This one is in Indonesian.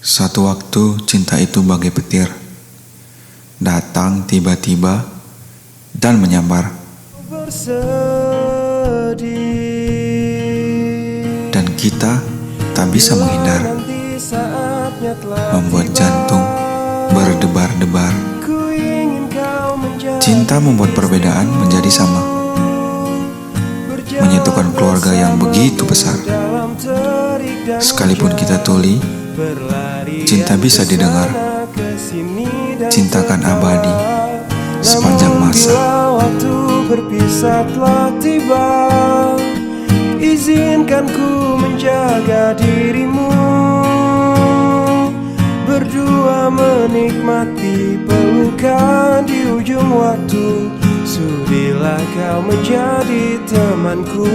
Satu waktu cinta itu bagai petir, datang tiba-tiba dan menyambar. Dan kita tak bisa menghindar, membuat jantung berdebar-debar. Cinta membuat perbedaan menjadi sama, menyatukan keluarga yang begitu besar. Sekalipun kita tuli, cinta bisa didengar. Cintakan abadi sepanjang masa. Waktu berpisah telah tiba, izinkan ku menjaga dirimu, berdua menikmati pelukan di ujung waktu. Sudilah kau menjadi temanku.